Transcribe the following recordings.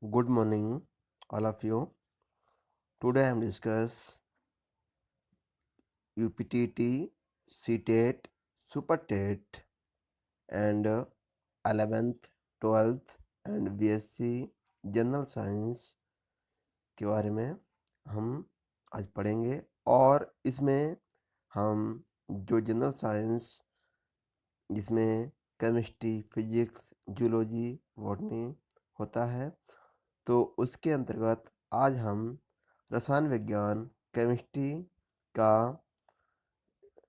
Good morning, all of you. Today I am discuss UPTT, CTET, SuperTET, and 11th, 12th and BSc general science के बारे में हम आज पढ़ेंगे। और इसमें हम जो जनरल साइंस जिसमें केमिस्ट्री, फिजिक्स, जूलॉजी, बॉटनी होता है, तो उसके अंतर्गत आज हम रसायन विज्ञान, केमिस्ट्री का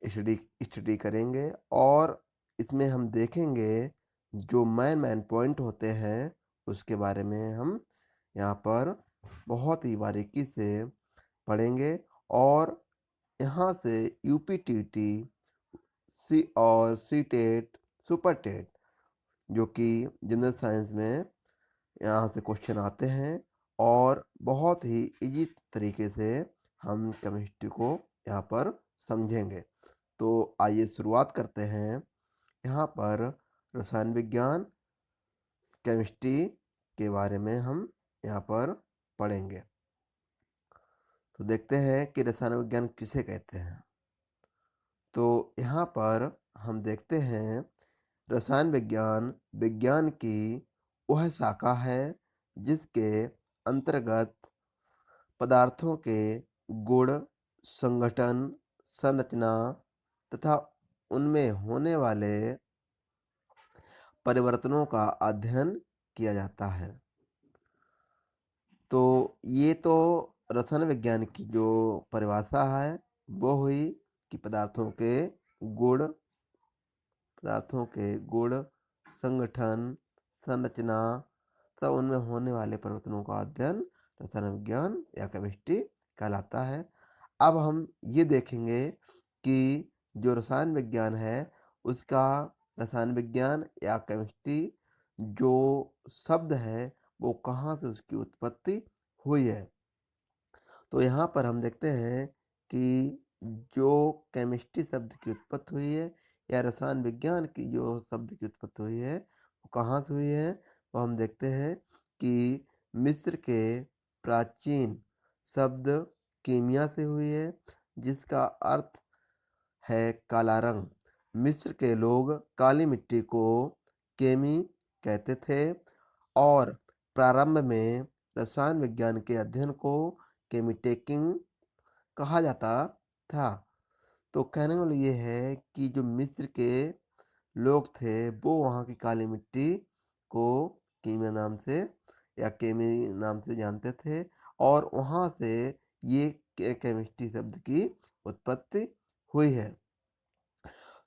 स्टडी स्टडी करेंगे। और इसमें हम देखेंगे जो मेन पॉइंट होते हैं उसके बारे में हम यहाँ पर बहुत ही बारीकी से पढ़ेंगे। और यहाँ से यूपीटीटी सी और सीटेट, सुपरटेट जो कि जनरल साइंस में यहाँ से क्वेश्चन आते हैं, और बहुत ही इजी तरीके से हम केमिस्ट्री को यहाँ पर समझेंगे। तो आइए शुरुआत करते हैं। यहाँ पर रसायन विज्ञान, केमिस्ट्री के बारे में हम यहाँ पर पढ़ेंगे। तो देखते हैं कि रसायन विज्ञान किसे कहते हैं। तो यहाँ पर हम देखते हैं रसायन विज्ञान विज्ञान की वह शाखा है जिसके अंतर्गत पदार्थों के गुण, संगठन, संरचना तथा उनमें होने वाले परिवर्तनों का अध्ययन किया जाता है। तो ये तो रसायन विज्ञान की जो परिभाषा है वो हुई कि पदार्थों के गुण, संगठन, संरचना तथा उनमें होने वाले परिवर्तनों का अध्ययन रसायन विज्ञान या केमिस्ट्री कहलाता है। अब हम ये देखेंगे कि जो रसायन विज्ञान है उसका रसायन विज्ञान या केमिस्ट्री जो शब्द है वो कहाँ से उसकी उत्पत्ति हुई है। तो यहाँ पर हम देखते हैं कि जो केमिस्ट्री शब्द की उत्पत्ति हुई है या रसायन विज्ञान की जो शब्द की उत्पत्ति हुई है वो कहाँ से हुई है, तो हम देखते हैं कि मिस्र के प्राचीन शब्द कीमिया से हुई है, जिसका अर्थ है काला रंग। मिस्र के लोग काली मिट्टी को केमी कहते थे, और प्रारंभ में रसायन विज्ञान के अध्ययन को केमिटेकिंग कहा जाता था। तो कहने वाला ये है कि जो मिस्र के लोग थे वो वहाँ की काली मिट्टी को कीमिया नाम से या केमी नाम से जानते थे, और वहाँ से ये केमिस्ट्री शब्द की उत्पत्ति हुई है।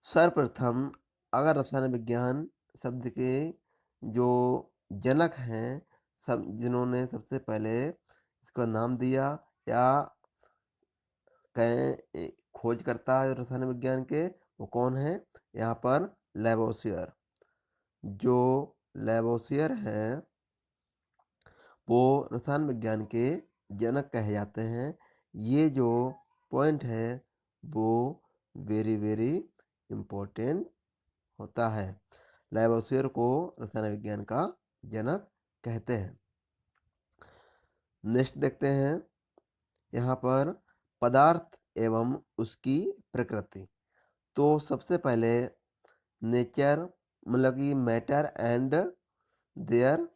सर्वप्रथम अगर रसायन विज्ञान शब्द के जो जनक हैं, सब जिन्होंने सबसे पहले इसका नाम दिया या कहें खोज करता है रसायन विज्ञान के, वो कौन है, यहाँ पर लेवोसियर। जो लेवोसियर हैं वो रसायन विज्ञान के जनक कहे जाते हैं। ये जो पॉइंट है वो वेरी वेरी इम्पोर्टेंट होता है। लेवोसियर को रसायन विज्ञान का जनक कहते हैं। नेक्स्ट देखते हैं यहाँ पर पदार्थ एवं उसकी प्रकृति। तो सबसे पहले नेचर, मतलब कि मैटर एंड देयर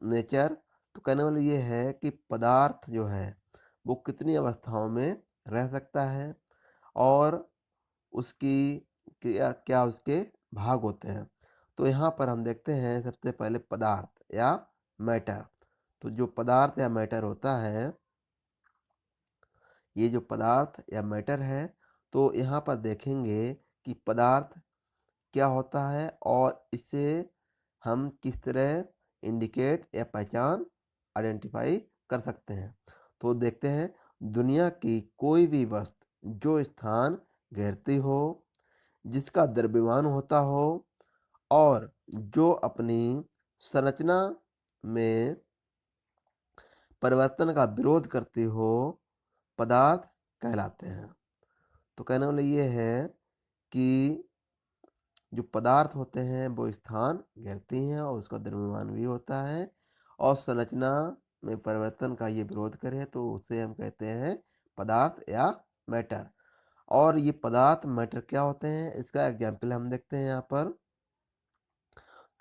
नेचर। तो कहने वाला ये है कि पदार्थ जो है वो कितनी अवस्थाओं में रह सकता है, और उसकी क्या क्या उसके भाग होते हैं। तो यहाँ पर हम देखते हैं सबसे पहले पदार्थ या मैटर। तो जो पदार्थ या मैटर होता है, ये जो पदार्थ या मैटर है, तो यहाँ पर देखेंगे कि पदार्थ क्या होता है और इसे हम किस तरह इंडिकेट या पहचान आइडेंटिफाई कर सकते हैं। तो देखते हैं दुनिया की कोई भी वस्तु जो स्थान घेरती हो, जिसका द्रव्यमान होता हो और जो अपनी संरचना में परिवर्तन का विरोध करती हो, पदार्थ कहलाते हैं। तो कहने वाला ये है कि जो पदार्थ होते हैं वो स्थान घेरती हैं और उसका द्रव्यमान भी होता है, और संरचना में परिवर्तन का ये विरोध करे तो उसे हम कहते हैं पदार्थ या मैटर। और ये पदार्थ मैटर क्या होते हैं, इसका एग्जाम्पल हम देखते हैं यहाँ पर।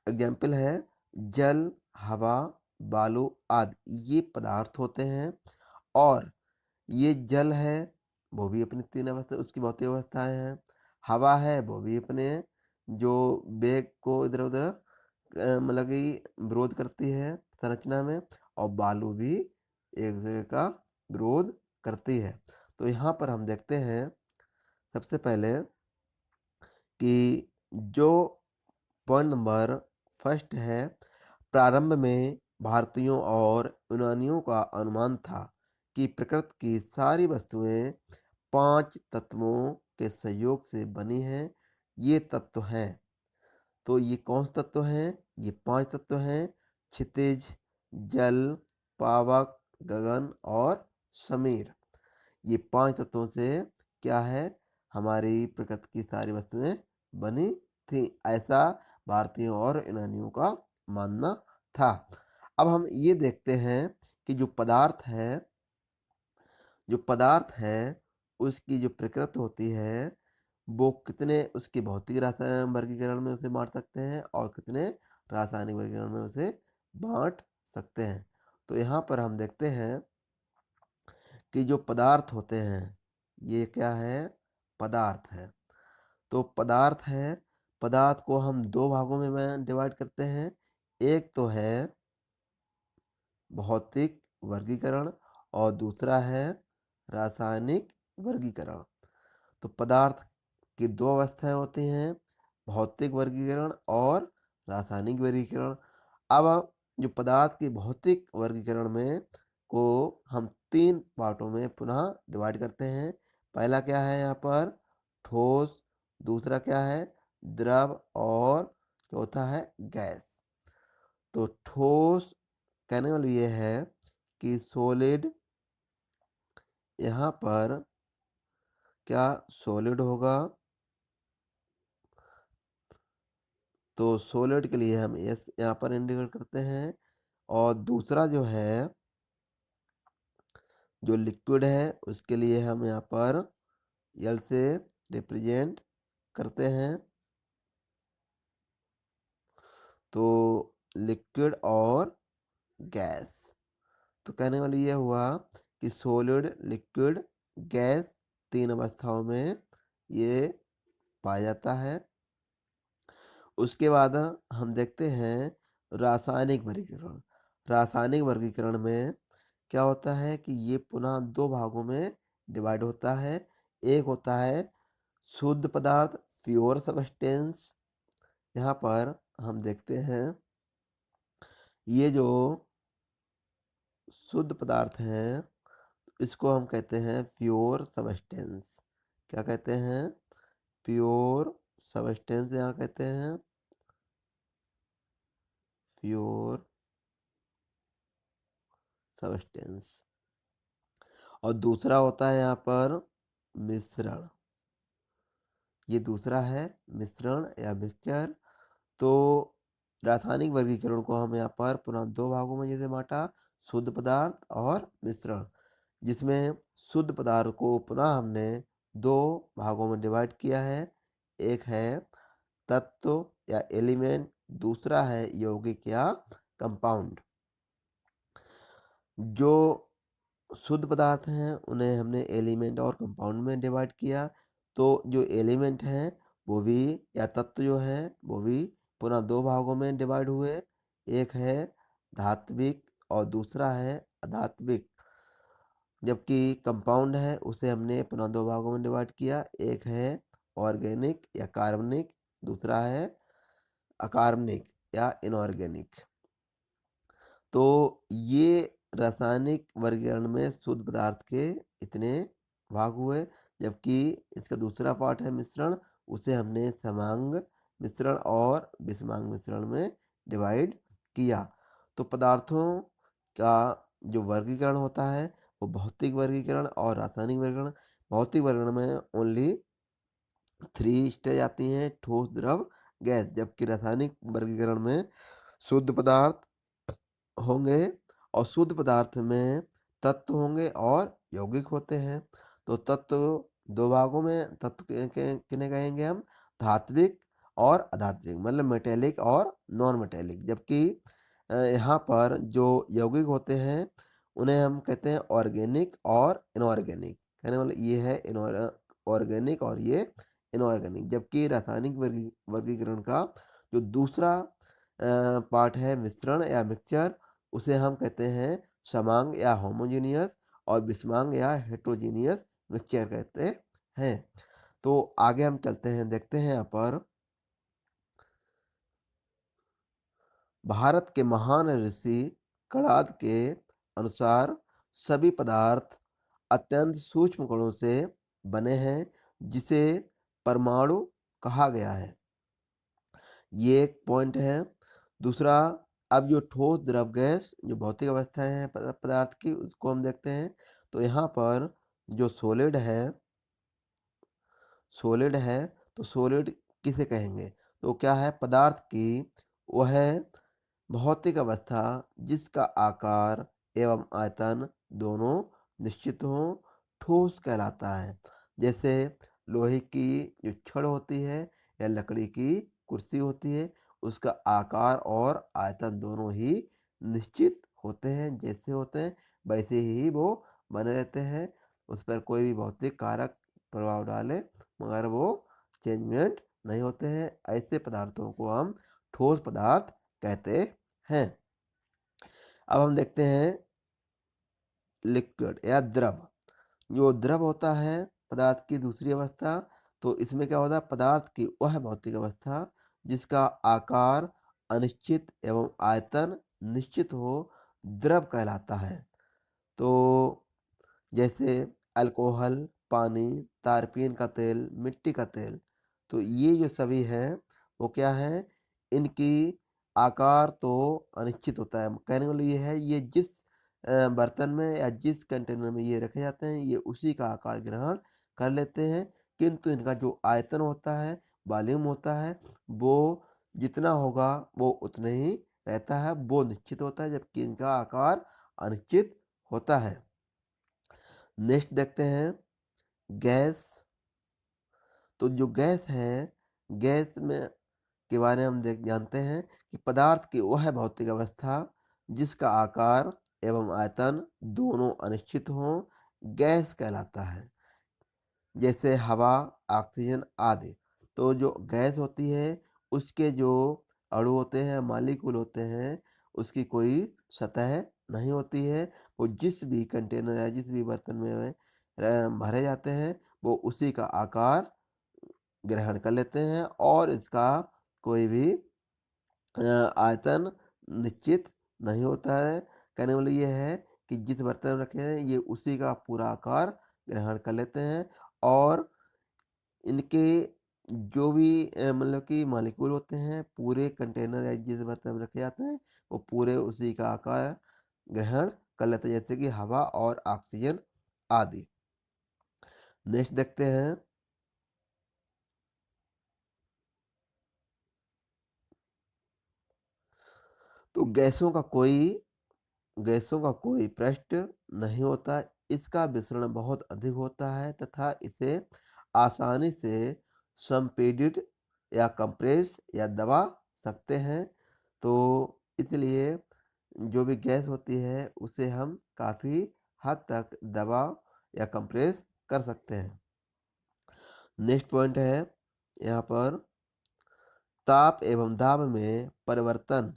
एग्जाम्पल है जल, हवा, बालू आदि, ये पदार्थ होते हैं। और ये जल है, वो भी अपनी तीन अवस्था, उसकी भौतिक अवस्थाएं हैं। हवा है, वो भी अपने जो वेग को इधर उधर मतलब कि विरोध करती है संरचना में। और बालू भी एक दूसरे का विरोध करती है। तो यहाँ पर हम देखते हैं सबसे पहले कि जो पॉइंट नंबर फर्स्ट है, प्रारंभ में भारतीयों और यूनानियों का अनुमान था कि प्रकृति की सारी वस्तुएं 5 तत्वों के सहयोग से बनी हैं। ये तत्व हैं, तो ये कौन से तत्व हैं? ये 5 तत्व हैं: क्षितिज, जल, पावक, गगन और समीर। ये 5 तत्वों से क्या है, हमारी प्रकृति की सारी वस्तुएं बनी थी, ऐसा भारतीयों और यूनानियों का मानना था। अब हम ये देखते हैं कि जो पदार्थ है उसकी जो प्रकृति होती है वो कितने उसके भौतिक रासायनिक वर्गीकरण में उसे बांट सकते हैं और कितने रासायनिक वर्गीकरण में उसे बांट सकते हैं। तो यहाँ पर हम देखते हैं कि जो पदार्थ होते हैं, ये क्या है, पदार्थ है। तो पदार्थ को हम 2 भागों में डिवाइड करते हैं। एक तो है भौतिक वर्गीकरण और दूसरा है रासायनिक वर्गीकरण। तो पदार्थ की 2 अवस्थाएं होती हैं, भौतिक वर्गीकरण और रासायनिक वर्गीकरण। अब जो पदार्थ के भौतिक वर्गीकरण में को हम 3 पार्टों में पुनः डिवाइड करते हैं। पहला क्या है यहाँ पर, ठोस, दूसरा क्या है, द्रव, और चौथा है गैस। तो ठोस कहने वाला ये है कि सॉलिड, यहाँ पर क्या सॉलिड होगा, तो सॉलिड के लिए हम एस यहाँ पर इंडिकेट करते हैं। और दूसरा जो है, जो लिक्विड है, उसके लिए हम यहाँ पर यल से रिप्रेजेंट करते हैं। तो लिक्विड और गैस, तो कहने वाली ये हुआ कि सॉलिड, लिक्विड, गैस 3 अवस्थाओं में ये पाया जाता है। उसके बाद हम देखते हैं रासायनिक वर्गीकरण। रासायनिक वर्गीकरण में क्या होता है कि ये पुनः 2 भागों में डिवाइड होता है। एक होता है शुद्ध पदार्थ, प्योर सब्सटेंस। यहाँ पर हम देखते हैं ये जो शुद्ध पदार्थ हैं इसको हम कहते हैं प्योर सब्सटेंस। क्या कहते हैं, प्योर सब्सटेंस यहाँ कहते हैं, प्योर सब्सटेंस। और दूसरा होता है यहाँ पर मिश्रण। ये दूसरा है मिश्रण या मिक्सचर। तो रासायनिक वर्गीकरण को हम यहाँ पर पुनः 2 भागों में जैसे बांटा, शुद्ध पदार्थ और मिश्रण, जिसमें शुद्ध पदार्थ को पुनः हमने 2 भागों में डिवाइड किया है। एक है तत्व या एलिमेंट, दूसरा है यौगिक या कंपाउंड। जो शुद्ध पदार्थ हैं उन्हें हमने एलिमेंट और कंपाउंड में डिवाइड किया। तो जो एलिमेंट हैं वो भी, या तत्व जो हैं वो भी पुनः 2 भागों में डिवाइड हुए। एक है धात्विक और दूसरा है अधात्विक। जबकि कंपाउंड है उसे हमने पुनः 2 भागों में डिवाइड किया। एक है ऑर्गेनिक या कार्बनिक, दूसरा है अकार्बनिक या इनऑर्गेनिक। तो ये रासायनिक वर्गीकरण में शुद्ध पदार्थ के इतने भाग हुए। जबकि इसका दूसरा पार्ट है मिश्रण, उसे हमने समांग मिश्रण और विषमांग मिश्रण में डिवाइड किया। तो पदार्थों का जो वर्गीकरण होता है वो भौतिक वर्गीकरण और रासायनिक वर्गीकरण। भौतिक वर्गीकरण में ओनली 3 स्टेज आती हैं, ठोस, द्रव, गैस। जबकि रासायनिक वर्गीकरण में शुद्ध पदार्थ, होंगे और शुद्ध पदार्थ में तत्व होंगे और यौगिक होते हैं। तो तत्व दो भागों में तत्व किन्हें कहेंगे हम, धात्विक और अधात्विक, मतलब मेटेलिक और नॉन मेटेलिक। जबकि यहाँ पर जो यौगिक होते हैं उन्हें हम कहते हैं ऑर्गेनिक और इनऑर्गेनिक। कहने मतलब ये है ऑर्गेनिक और ये इनऑर्गेनिक। जबकि रासायनिक वर्गीकरण का जो दूसरा पार्ट है मिश्रण या मिक्सचर, उसे हम कहते हैं समांग या होमोजीनियस और विषमांग या हेट्रोजीनियस मिक्सचर कहते हैं। तो आगे हम चलते हैं, देखते हैं यहाँ पर भारत के महान ऋषि कणाद के अनुसार सभी पदार्थ अत्यंत सूक्ष्म कणों से बने हैं, जिसे परमाणु कहा गया है। ये एक पॉइंट है। दूसरा, अब जो ठोस द्रव गैस जो भौतिक अवस्था है पदार्थ की, उसको हम देखते हैं। तो यहाँ पर जो सॉलिड है तो सॉलिड किसे कहेंगे? तो क्या है पदार्थ की वह भौतिक अवस्था जिसका आकार एवं आयतन दोनों निश्चित हो, ठोस कहलाता है। जैसे लोहे की जो छड़ होती है या लकड़ी की कुर्सी होती है, उसका आकार और आयतन दोनों ही निश्चित होते हैं। जैसे होते हैं वैसे ही वो बने रहते हैं, उस पर कोई भी भौतिक कारक प्रभाव डाले मगर वो चेंजमेंट नहीं होते हैं। ऐसे पदार्थों को हम ठोस पदार्थ कहते हैं। अब हम देखते हैं लिक्विड या द्रव। जो द्रव होता है पदार्थ की दूसरी अवस्था, तो इसमें क्या होता है पदार्थ की वह भौतिक अवस्था जिसका आकार अनिश्चित एवं आयतन निश्चित हो, द्रव कहलाता है। तो जैसे अल्कोहल, पानी, तारपीन का तेल, मिट्टी का तेल, तो ये जो सभी हैं वो क्या है, इनकी आकार तो अनिश्चित होता है। कहने का मतलब ये है ये जिस बर्तन में या जिस कंटेनर में ये रखे जाते हैं ये उसी का आकार ग्रहण कर लेते हैं, किंतु इनका जो आयतन होता है, वॉल्यूम होता है, वो जितना होगा वो उतना ही रहता है, वो निश्चित होता है, जबकि इनका आकार अनिश्चित होता है। नेक्स्ट देखते हैं गैस। तो जो गैस है, गैस में के बारे में हम जानते हैं कि पदार्थ की वह भौतिक अवस्था जिसका आकार एवं आयतन दोनों अनिश्चित हों, गैस कहलाता है। जैसे हवा, ऑक्सीजन आदि। तो जो गैस होती है उसके जो अणु होते हैं, मॉलिक्यूल होते हैं, उसकी कोई सतह नहीं होती है। वो जिस भी कंटेनर या जिस भी बर्तन में भरे जाते हैं वो उसी का आकार ग्रहण कर लेते हैं और इसका कोई भी आयतन निश्चित नहीं होता है। कहने वाला ये है कि जिस बर्तन में रखे हैं ये उसी का पूरा आकार ग्रहण कर लेते हैं और इनके जो भी मतलब कि मॉलिक्यूल होते हैं पूरे कंटेनर या जिस बर्तन में रखे जाते हैं वो पूरे उसी का आकार ग्रहण कर लेते हैं, जैसे कि हवा और ऑक्सीजन आदि। नेक्स्ट देखते हैं तो गैसों का कोई पृष्ठ नहीं होता। इसका विसरण बहुत अधिक होता है तथा इसे आसानी से संपीड़ित या कंप्रेस या दबा सकते हैं। तो इसलिए जो भी गैस होती है उसे हम काफ़ी हद तक दबा या कंप्रेस कर सकते हैं। नेक्स्ट पॉइंट है यहाँ पर ताप एवं दाब में परिवर्तन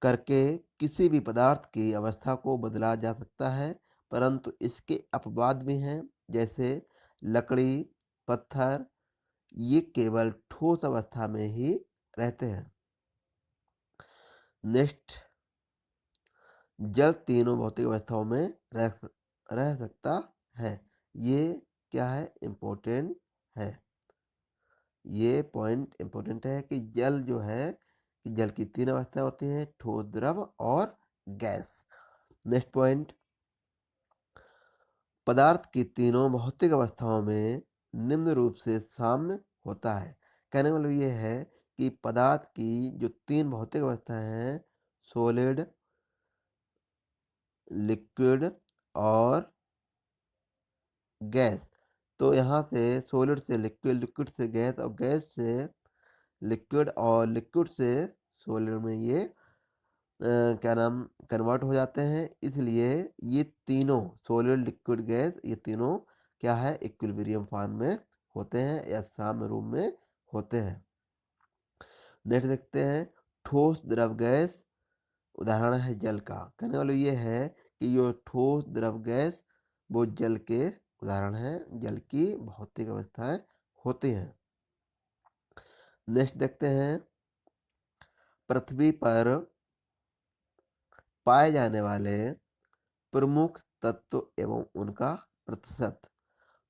करके किसी भी पदार्थ की अवस्था को बदला जा सकता है, परंतु इसके अपवाद भी हैं। जैसे लकड़ी, पत्थर, ये केवल ठोस अवस्था में ही रहते हैं। नेक्स्ट, जल तीनों भौतिक अवस्थाओं में रह सकता है। ये क्या है, इम्पोर्टेंट है। ये पॉइंट इम्पोर्टेंट है कि जल जो है कि जल की तीन अवस्थाएं होती हैं, ठोस, द्रव और गैस। नेक्स्ट पॉइंट, पदार्थ की तीनों भौतिक अवस्थाओं में निम्न रूप से साम्य होता है। कहने का मतलब ये है कि पदार्थ की जो तीन भौतिक अवस्थाएं हैं, सॉलिड, लिक्विड और गैस। तो यहाँ से सॉलिड से लिक्विड, लिक्विड से गैस और गैस से लिक्विड और लिक्विड से सॉलिड में ये क्या नाम कन्वर्ट हो जाते हैं। इसलिए ये तीनों सॉलिड, लिक्विड, गैस, ये तीनों क्या है, इक्विलिब्रियम फॉर्म में होते हैं या साम्य रूप में होते हैं। नेक्स्ट देखते हैं ठोस द्रव गैस, उदाहरण है जल का। कहने वाला ये है कि जो ठोस द्रव गैस वो जल के उदाहरण है, जल की भौतिक अवस्थाएं होती हैं। नेक्स्ट देखते हैं पृथ्वी पर पाए जाने वाले प्रमुख तत्व एवं उनका प्रतिशत।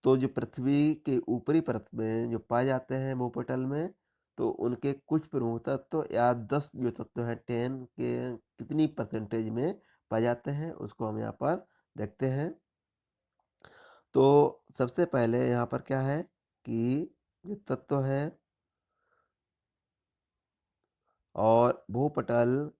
तो जो पृथ्वी के ऊपरी परत में जो पाए जाते हैं भूपटल में, तो उनके कुछ प्रमुख तत्व या 10 जो तत्व हैं 10 के कितनी परसेंटेज में पाए जाते हैं, उसको हम यहाँ पर देखते हैं। तो सबसे पहले यहाँ पर क्या है कि जो तत्व है और भूपटल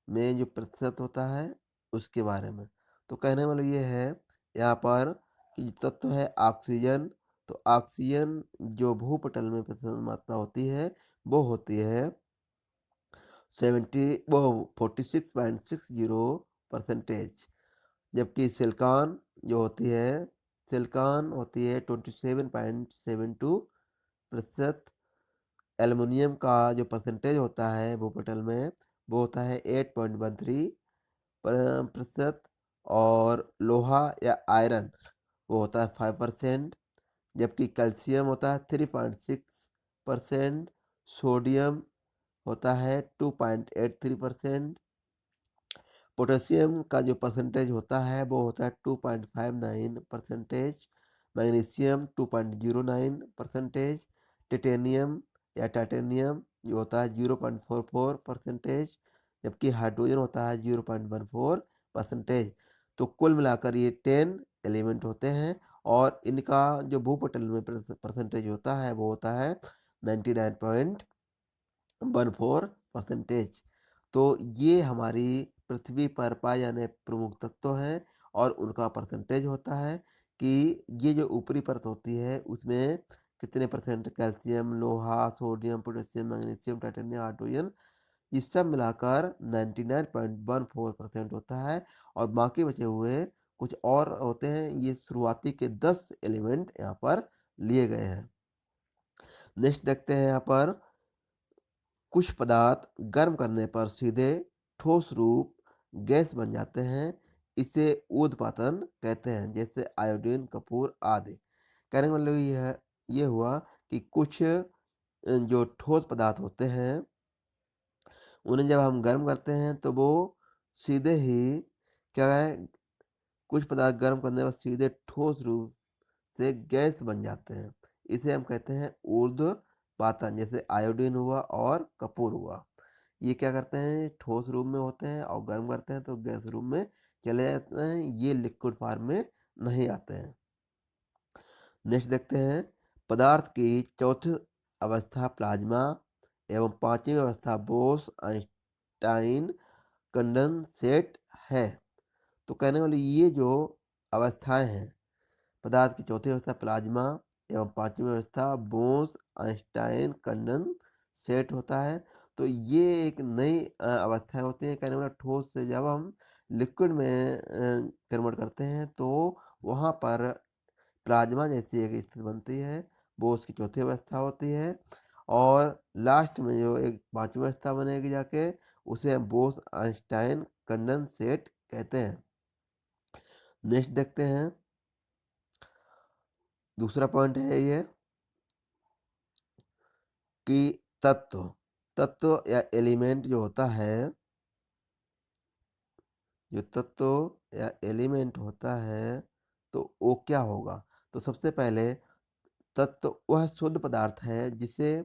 में जो प्रतिशत होता है उसके बारे में। तो कहने वाला ये है यहाँ पर कि जो तत्व है ऑक्सीजन, तो ऑक्सीजन जो भूपटल में प्रतिशत मात्रा होती है वो होती है 46.60%। जबकि सिलिकॉन जो होती है, सिलिकॉन होती है 27.72%। एल्युमिनियम का जो परसेंटेज होता है भूपटल में वो होता है 8.13%। और लोहा या आयरन वो होता है 5%। जबकि कैल्शियम होता है 3.6%। सोडियम होता है 2.83%। पोटेशियम का जो परसेंटेज होता है वो होता है 2.59%। मैग्नीशियम 2.09%। टिटेनियम या टाइटेनियम जो होता है 0.44%। जबकि हाइड्रोजन होता है 0.14%। तो कुल मिलाकर ये 10 एलिमेंट होते हैं और इनका जो भूपटल में परसेंटेज होता है वो होता है 99.14%। तो ये हमारी पृथ्वी पर पाए जाने प्रमुख तत्व हैं और उनका परसेंटेज होता है कि ये जो ऊपरी परत होती है उसमें कितने परसेंट कैल्शियम, लोहा, sodium, potassium, magnesium, titanium, hydrogen, ये सब मिलाकर 99.14% होता है। और बाकी बचे हुए कुछ और होते हैं, ये शुरुआती के 10 एलिमेंट यहाँ पर लिए गए हैं। नेक्स्ट देखते हैं यहाँ पर कुछ पदार्थ गर्म करने पर सीधे ठोस रूप गैस बन जाते हैं, इसे ऊर्ध्वपातन कहते हैं, जैसे आयोडीन, कपूर आदि। कहने का मतलब ये हुआ कि कुछ जो ठोस पदार्थ होते हैं उन्हें जब हम गर्म करते हैं तो वो सीधे ही क्या है, कुछ पदार्थ गर्म करने पर सीधे ठोस रूप से गैस बन जाते हैं, इसे हम कहते हैं ऊर्ध्वपातन। जैसे आयोडीन हुआ और कपूर हुआ, ये क्या करते हैं, ठोस रूप में होते हैं और गर्म करते हैं तो गैस रूप में चले जाते हैं, ये लिक्विड फॉर्म में नहीं आते हैं। नेक्स्ट देखते हैं पदार्थ की चौथी अवस्था प्लाज्मा एवं पांचवी अवस्था बोस आइंस्टाइन कंडेंसेट है। तो कहने वाली ये जो अवस्थाएं हैं, पदार्थ की चौथी अवस्था प्लाज्मा एवं पांचवी अवस्था बोस आइंस्टाइन कंडेंसेट होता है। तो ये एक नई अवस्थाएं होती हैं। कहने वाला ठोस से जब हम लिक्विड में कन्वर्ट करते हैं तो वहाँ पर प्लाज्मा जैसी एक स्थिति बनती है, वो उसकी चौथी अवस्था होती है। और लास्ट में जो एक पांचवी अवस्था बनेगी जाके, उसे हम बोस आइंस्टाइन कंडेंसेट कहते हैं। नेक्स्ट देखते हैं दूसरा पॉइंट है ये कि तत्व तत्व या एलिमेंट जो होता है, जो तत्व या एलिमेंट होता है तो वो क्या होगा। तो सबसे पहले तत्व वह शुद्ध पदार्थ है जिसे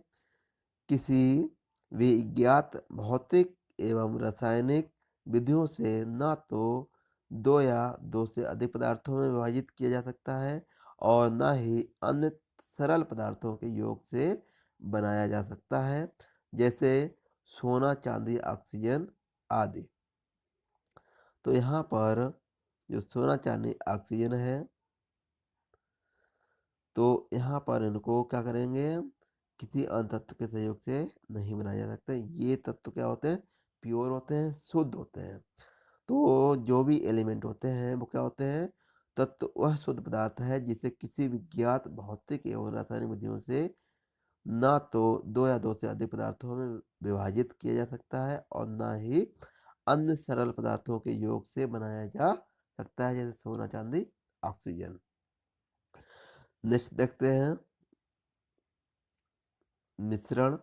किसी विज्ञात भौतिक एवं रासायनिक विधियों से ना तो दो या दो से अधिक पदार्थों में विभाजित किया जा सकता है और ना ही अन्य सरल पदार्थों के योग से बनाया जा सकता है, जैसे सोना, चांदी, ऑक्सीजन आदि। तो यहाँ पर जो सोना चांदी ऑक्सीजन है, तो यहाँ पर इनको क्या करेंगे, किसी अन्य तत्व के सहयोग से नहीं बनाया जा सकता। ये तत्व क्या होते हैं, प्योर होते हैं, शुद्ध होते हैं। तो जो भी एलिमेंट होते हैं वो क्या होते हैं, तत्व वह शुद्ध पदार्थ है जिसे किसी भी ज्ञात भौतिक एवं रासायनिक विधियों से ना तो दो या दो से अधिक पदार्थों में विभाजित किया जा सकता है और ना ही अन्य सरल पदार्थों के योग से बनाया जा सकता है, जैसे सोना चांदी ऑक्सीजन। नेक्स्ट देखते हैं मिश्रण।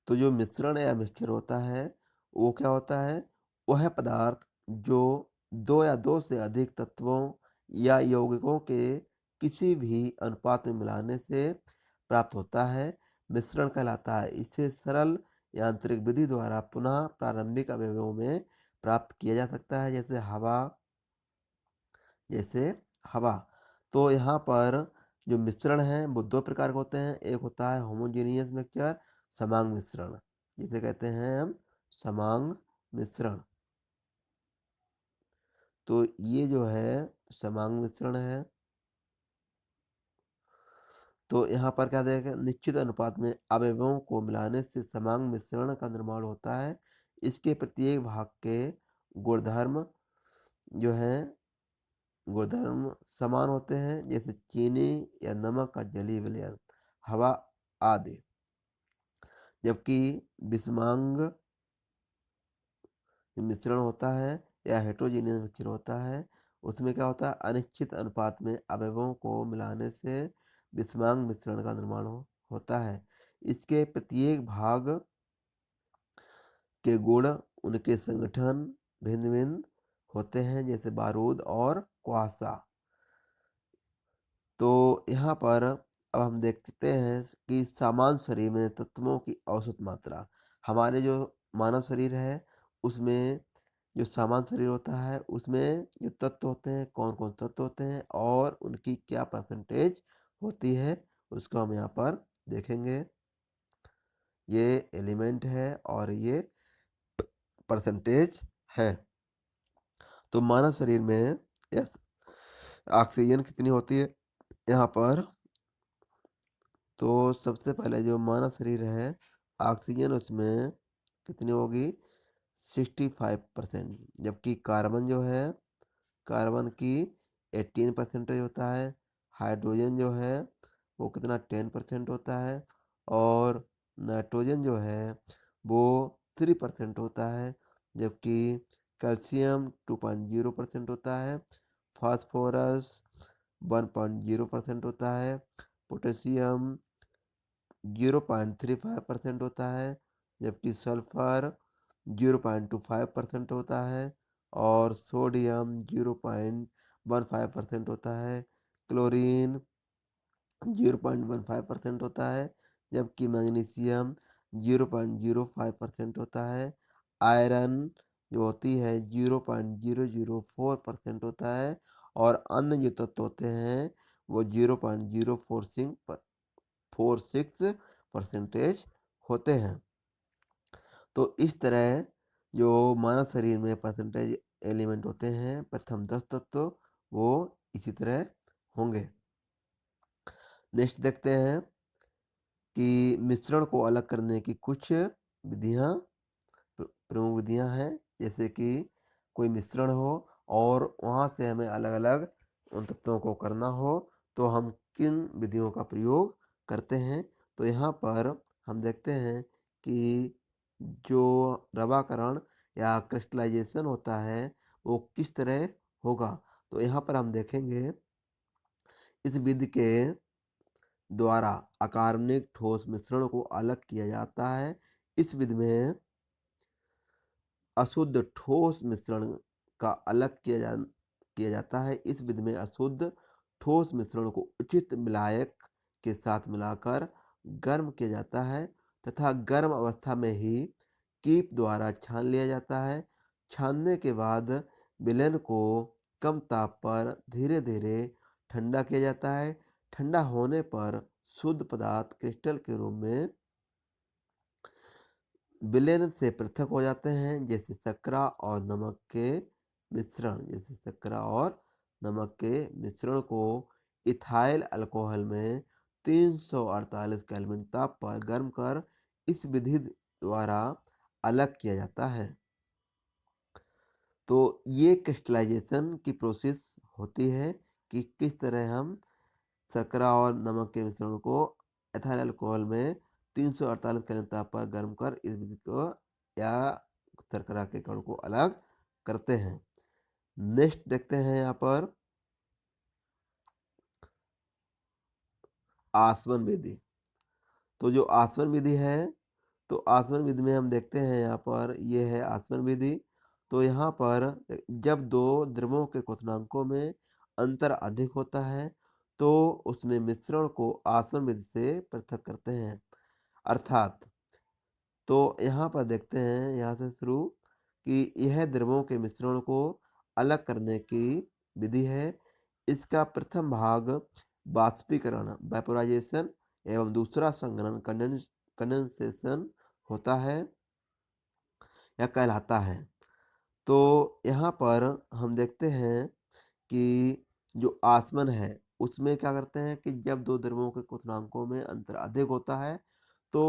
तो जो मिश्रण या मिक्सचर होता है वो क्या होता है, वह पदार्थ जो दो या दो से अधिक तत्वों या यौगिकों के किसी भी अनुपात में मिलाने से प्राप्त होता है, मिश्रण कहलाता है। इसे सरल यांत्रिक विधि द्वारा पुनः प्रारंभिक अवयवों में प्राप्त किया जा सकता है, जैसे हवा। तो यहाँ पर जो मिश्रण है वो दो प्रकार के होते हैं, एक होता है होमोजेनियस मिक्सचर, समांग मिश्रण, जिसे कहते हैं हम समांग मिश्रण। तो ये जो है समांग मिश्रण है। तो यहाँ पर क्या देखें, निश्चित अनुपात में अवयवों को मिलाने से समांग मिश्रण का निर्माण होता है। इसके प्रत्येक भाग के गुणधर्म जो है गुणधर्म समान होते हैं, जैसे चीनी या नमक का जलीय विलयन, हवा आदि। जबकि विषमांग मिश्रण होता है या हेट्रोजीनियस मिक्सचर होता है, उसमें क्या होता है, अनिश्चित अनुपात में अवयवों को मिलाने से विषमांग मिश्रण का निर्माण होता है। इसके प्रत्येक भाग के गुण, उनके संगठन भिन्न भिन्न होते हैं, जैसे बारूद और कुआसा। तो यहाँ पर अब हम देखते हैं कि सामान्य शरीर में तत्वों की औसत मात्रा। हमारे जो मानव शरीर है उसमें जो सामान्य शरीर होता है उसमें जो तत्व होते हैं, कौन कौन तत्व होते हैं और उनकी क्या परसेंटेज होती है, उसको हम यहाँ पर देखेंगे। ये एलिमेंट है और ये परसेंटेज है। तो मानव शरीर में यस ऑक्सीजन कितनी होती है यहाँ पर, तो सबसे पहले जो मानव शरीर है ऑक्सीजन उसमें कितनी होगी, 65%। जबकि कार्बन जो है, कार्बन की 18% होता है। हाइड्रोजन जो है वो कितना 10% होता है। और नाइट्रोजन जो है वो 3% होता है। जबकि कैल्शियम 2.0% होता है। फास्फोरस 1.0% होता है। पोटेशियम 0.35% होता है। जबकि सल्फर 0.25% होता है। और सोडियम 0.15% होता है। क्लोरीन 0.15% होता है। जबकि मैग्नीशियम 0.05% होता है। आयरन जो होती है 0.004% होता है। और अन्य जो तत्व होते हैं वो 0.046% होते हैं। तो इस तरह जो मानव शरीर में परसेंटेज एलिमेंट होते हैं, प्रथम 10 तत्व वो इसी तरह होंगे। नेक्स्ट देखते हैं कि मिश्रण को अलग करने की कुछ विधियां, प्रमुख विधियां हैं। जैसे कि कोई मिश्रण हो और वहाँ से हमें अलग अलग उन तत्वों को करना हो तो हम किन विधियों का प्रयोग करते हैं। तो यहाँ पर हम देखते हैं कि जो रवाकरण या क्रिस्टलाइजेशन होता है वो किस तरह होगा। तो यहाँ पर हम देखेंगे इस विधि के द्वारा अकार्बनिक ठोस मिश्रण को अलग किया जाता है। इस विधि में अशुद्ध ठोस मिश्रण का अलग किया जाता है। इस विधि में अशुद्ध ठोस मिश्रण को उचित विलायक के साथ मिलाकर गर्म किया जाता है तथा गर्म अवस्था में ही कीप द्वारा छान लिया जाता है। छानने के बाद विलयन को कम ताप पर धीरे धीरे ठंडा किया जाता है। ठंडा होने पर शुद्ध पदार्थ क्रिस्टल के रूप में विलयन से पृथक हो जाते हैं, जैसे शर्करा और नमक के मिश्रण को इथाइल अल्कोहल में 348 केल्विन ताप पर गर्म कर इस विधि द्वारा अलग किया जाता है। तो ये क्रिस्टलाइजेशन की प्रोसेस होती है कि किस तरह हम शर्करा और नमक के मिश्रण को एथाइल अल्कोहल में 348 केल्विन ताप पर गर्म कर इस विधि को या शर्करा के कण को अलग करते हैं। नेक्स्ट देखते हैं यहाँ पर आसवन विधि। तो जो आसवन विधि है, तो आसवन विधि में हम देखते हैं यहाँ पर ये है आसवन विधि। तो यहाँ पर जब दो द्रव्यों के क्वथनांकों में अंतर अधिक होता है तो उसमें मिश्रण को आसवन विधि से पृथक करते हैं। अर्थात तो यहाँ पर देखते हैं यहाँ से शुरू कि यह द्रव्यों के मिश्रण को अलग करने की विधि है। इसका प्रथम भाग बाष्पीकरण वेपोराइजेशन एवं दूसरा संघनन कंडेंसेशन होता है या कहलाता है। तो यहाँ पर हम देखते हैं कि जो आसवन है उसमें क्या करते हैं कि जब दो द्रव्यों के क्वथनांकों में अंतर अधिक होता है तो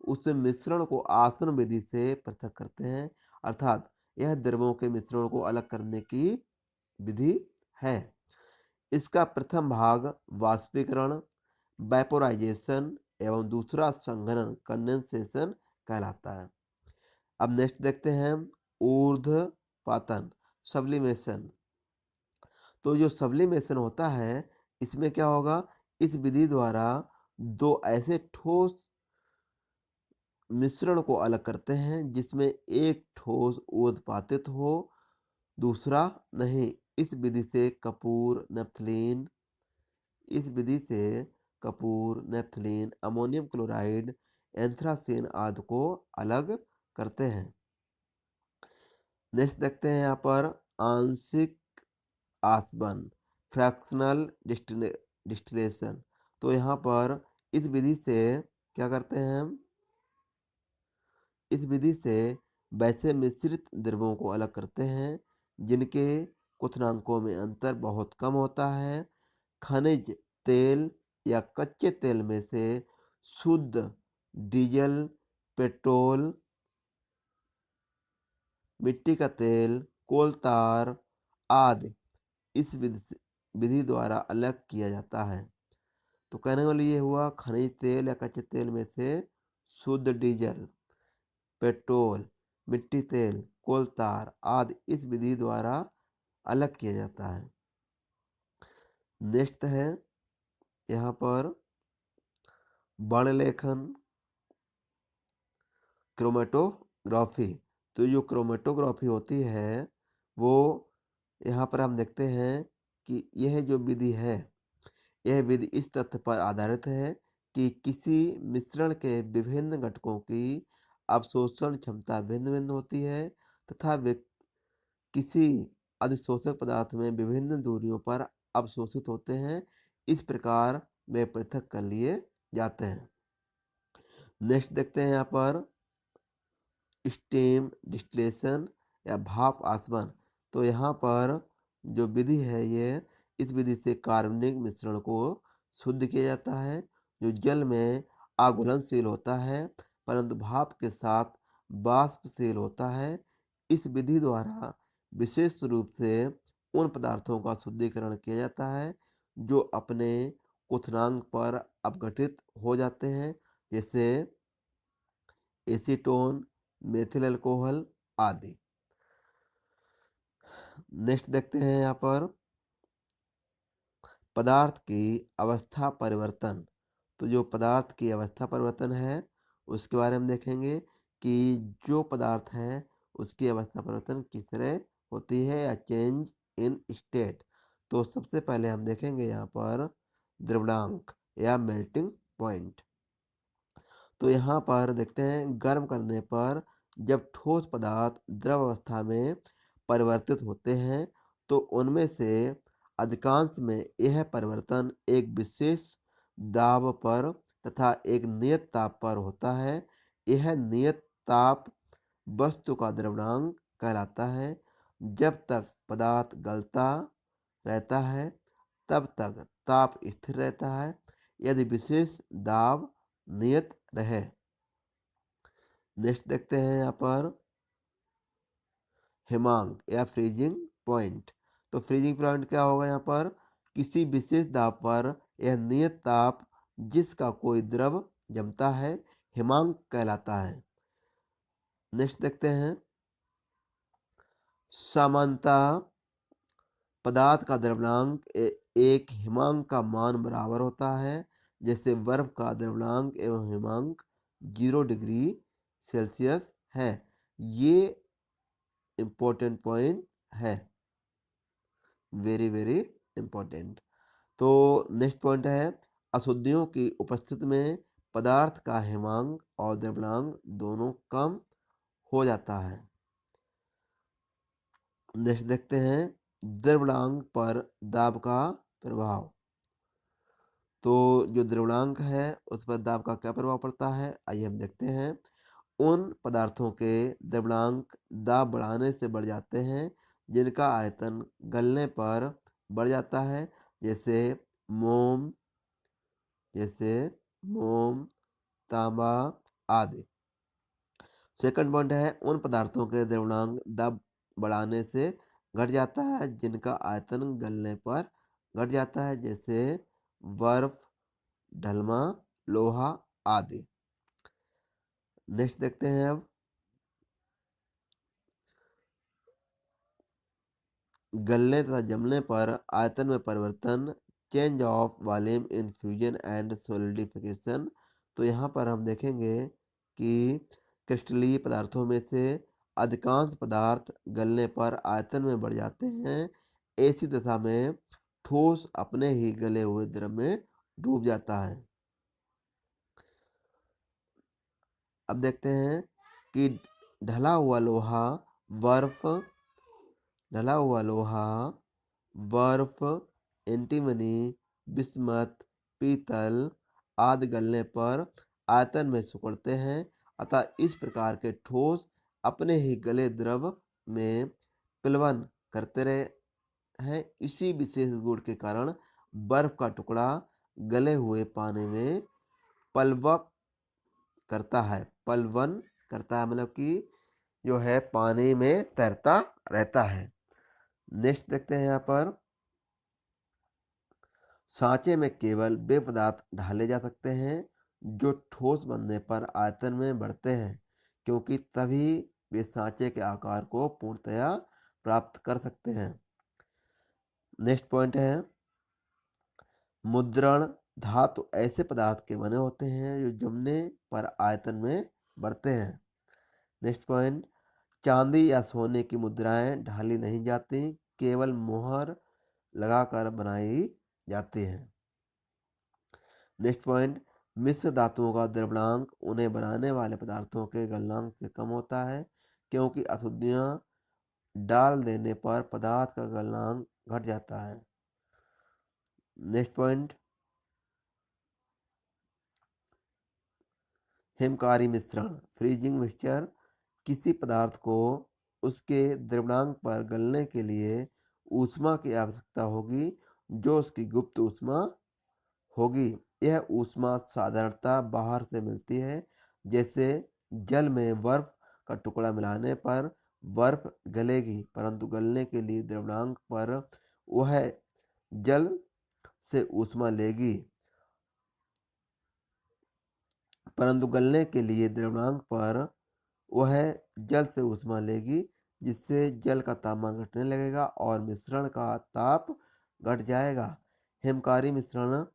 उस मिश्रण को आसवन विधि से पृथक करते हैं। अर्थात यह द्रव्यों के मिश्रण को अलग करने की विधि है। इसका प्रथम भाग वाष्पीकरण वेपोराइजेशन एवं दूसरा संघनन कंडेंसेशन कहलाता है। अब नेक्स्ट देखते हैं ऊर्ध्वपातन सब्लिमेशन। तो जो सब्लिमेशन होता है इसमें क्या होगा, इस विधि द्वारा दो ऐसे ठोस मिश्रण को अलग करते हैं जिसमें एक ठोस ऊर्ध्वपातित हो दूसरा नहीं। इस विधि से Kapoor naphthalene ammonium chloride anthracene आदि को अलग करते हैं। नेक्स्ट देखते हैं यहाँ पर आंशिक आसवन फ्रैक्शनल डिस्टिलेशन। तो यहाँ पर इस विधि से क्या करते हैं हम, इस विधि से वैसे मिश्रित द्रव्यों को अलग करते हैं जिनके क्वथनांकों में अंतर बहुत कम होता है। खनिज तेल या कच्चे तेल में से शुद्ध डीजल, पेट्रोल, मिट्टी का तेल, कोल तार आदि इस विधि द्वारा अलग किया जाता है। तो कहने वाला ये हुआ खनिज तेल या कच्चे तेल में से शुद्ध डीजल, पेट्रोल, मिट्टी तेल, कोल तार आदि इस विधि द्वारा अलग किया जाता है। नेक्स्ट है यहाँ पर वर्णलेखन क्रोमेटोग्राफी। तो जो क्रोमेटोग्राफी होती है वो यहाँ पर हम देखते हैं कि यह जो विधि है यह विधि इस तथ्य पर आधारित है कि किसी मिश्रण के विभिन्न घटकों की अवशोषण क्षमता भिन्न भिन्न होती है तथा वे किसी अधिशोषक पदार्थ में विभिन्न दूरियों पर अवशोषित होते हैं। इस प्रकार वे पृथक कर लिए जाते हैं। नेक्स्ट देखते हैं यहाँ पर स्टीम डिस्टिलेशन या भाप आसवन। तो यहाँ पर जो विधि है ये इस विधि से कार्बनिक मिश्रण को शुद्ध किया जाता है जो जल में आघुलनशील होता है परंतु भाप के साथ वाष्पशील होता है। इस विधि द्वारा विशेष रूप से उन पदार्थों का शुद्धिकरण किया जाता है जो अपने क्वथनांक पर अपघटित हो जाते हैं जैसे एसीटोन, मेथिल अल्कोहल आदि। नेक्स्ट देखते हैं यहाँ पर पदार्थ की अवस्था परिवर्तन। तो जो पदार्थ की अवस्था परिवर्तन है उसके बारे में देखेंगे कि जो पदार्थ है उसकी अवस्था परिवर्तन किस तरह होती है या चेंज इन स्टेट। तो सबसे पहले हम देखेंगे यहाँ पर द्रवणांक या मेल्टिंग पॉइंट। तो यहाँ पर देखते हैं गर्म करने पर जब ठोस पदार्थ द्रव अवस्था में परिवर्तित होते हैं तो उनमें से अधिकांश में यह परिवर्तन एक विशेष दाब पर तथा एक नियत ताप पर होता है। यह नियत ताप वस्तु का द्रव्यमान कहलाता है। जब तक पदार्थ गलता रहता है तब तक ताप स्थिर रहता है, यदि विशेष दाब नियत रहे। नेक्स्ट देखते हैं यहाँ पर हिमांक या फ्रीजिंग पॉइंट। तो फ्रीजिंग पॉइंट क्या होगा यहाँ पर? किसी विशेष दाब पर यह नियत ताप जिसका कोई द्रव जमता है हिमांक कहलाता है। नेक्स्ट देखते हैं सामान्यतः पदार्थ का द्रव्यमांक एक हिमांक का मान बराबर होता है। जैसे बर्फ का द्रव्यमांक एवं हिमांक 0 डिग्री सेल्सियस है। ये इम्पोर्टेंट पॉइंट है, वेरी वेरी इम्पोर्टेंट। तो नेक्स्ट पॉइंट है अशुद्धियों की उपस्थिति में पदार्थ का हिमांक और द्रव्यमांक दोनों कम हो जाता है। नेक्स्ट देखते हैं द्रव्यमांक पर दाब का प्रभाव। तो जो द्रव्यमांक है उस पर दाब का क्या प्रभाव पड़ता है, आइए हम देखते हैं। उन पदार्थों के द्रव्यमांक दाब बढ़ाने से बढ़ जाते हैं जिनका आयतन गलने पर बढ़ जाता है। जैसे मोम, तांबा आदि। सेकंड पॉइंट है उन पदार्थों के द्रव्यमांक दाब बढ़ाने से घट जाता है जिनका आयतन गलने पर घट जाता है। जैसे बर्फ, ढलमा, लोहा आदि। नेक्स्ट देखते हैं अब गलने तथा जमने पर आयतन में परिवर्तन, change of volume in fusion and solidification. तो यहाँ पर हम देखेंगे कि क्रिस्टलीय पदार्थों में से अधिकांश पदार्थ गलने पर आयतन में बढ़ जाते हैं। ऐसी दशा में ठोस अपने ही गले हुए द्रव में डूब जाता है। अब देखते हैं कि ढला हुआ लोहा, बर्फ, एंटीमनी, बिस्मथ, पीतल आदि गलने पर आयतन में सिकुड़ते हैं। अतः इस प्रकार के ठोस अपने ही गले द्रव में प्लवन करते रहे हैं। इसी विशेष गुण के कारण बर्फ का टुकड़ा गले हुए पानी में पलवक करता है, पलवन करता है, मतलब कि जो है पानी में तैरता रहता है। नेक्स्ट देखते हैं यहाँ पर सांचे में केवल वे पदार्थ ढाले जा सकते हैं जो ठोस बनने पर आयतन में बढ़ते हैं, क्योंकि तभी वे सांचे के आकार को पूर्णतया प्राप्त कर सकते हैं। नेक्स्ट पॉइंट है मुद्रण धातु ऐसे पदार्थ के बने होते हैं जो जमने पर आयतन में बढ़ते हैं। नेक्स्ट पॉइंट चांदी या सोने की मुद्राएं ढाली नहीं जाती, केवल मोहर लगाकर बनाई जाती हैं। नेक्स्ट पॉइंट मिश्र धातुओं का द्रव्यमांक उन्हें बनाने वाले पदार्थों के गलनांक से कम होता है, क्योंकि अशुद्धियां डाल देने पर पदार्थ का गलनांक घट जाता है। नेक्स्ट पॉइंट हिमकारी मिश्रण, फ्रीजिंग मिक्सचर। किसी पदार्थ को उसके द्रव्यमांक पर गलने के लिए ऊष्मा की आवश्यकता होगी जो उसकी गुप्त ऊष्मा होगी। यह ऊष्मा साधारणतः बाहर से मिलती है। जैसे जल में बर्फ का टुकड़ा मिलाने पर बर्फ गलेगी, परंतु गलने के लिए द्रव्यमांक पर वह जल से ऊष्मा लेगी, परंतु गलने के लिए द्रव्यमांक पर वह जल से ऊष्मा लेगी, जिससे जल का तापमान घटने लगेगा और मिश्रण का ताप घट जाएगा। हिमकारी मिश्रण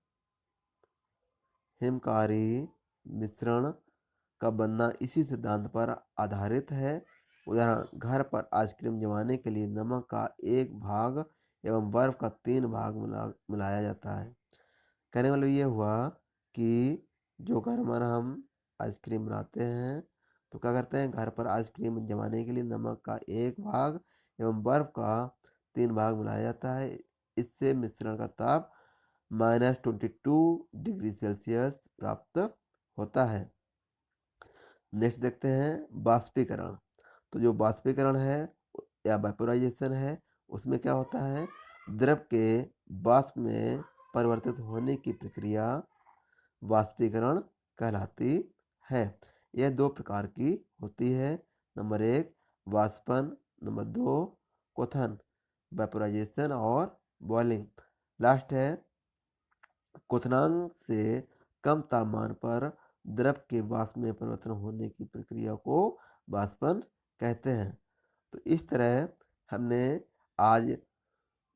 का बनना इसी सिद्धांत पर आधारित है। उदाहरण घर पर आइसक्रीम जमाने के लिए नमक का 1 भाग एवं बर्फ का 3 भाग मिलाया जाता है। कहने वाला ये हुआ कि जो घर पर हम आइसक्रीम बनाते हैं तो क्या करते हैं, घर पर आइसक्रीम जमाने के लिए नमक का 1 भाग एवं बर्फ का 3 भाग मिलाया जाता है। इससे मिश्रण का ताप -22 डिग्री सेल्सियस प्राप्त होता है। नेक्स्ट देखते हैं बाष्पीकरण। तो जो बाष्पीकरण है या वेपोराइजेशन है, उसमें क्या होता है, द्रव के वाष्प में परिवर्तित होने की प्रक्रिया वाष्पीकरण कहलाती है। यह दो प्रकार की होती है। नंबर 1 वाष्पन, नंबर 2 क्वथन, वेपोराइजेशन और बॉइलिंग। लास्ट है क्वथनांक से कम तापमान पर द्रव के वाष्प में परिवर्तन होने की प्रक्रिया को वाष्पन कहते हैं। तो इस तरह हमने आज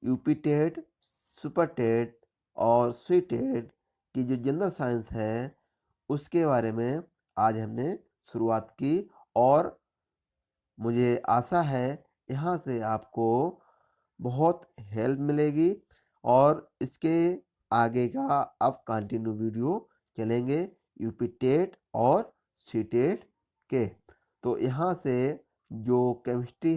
यूपी टेट, सुपर टेट और सी टेट की जो जनरल साइंस है उसके बारे में आज हमने शुरुआत की, और मुझे आशा है यहाँ से आपको बहुत हेल्प मिलेगी। और इसके आगे का अब कंटिन्यू वीडियो चलेंगे यूपी टेट और सी टेट के। तो यहाँ से जो केमिस्ट्री है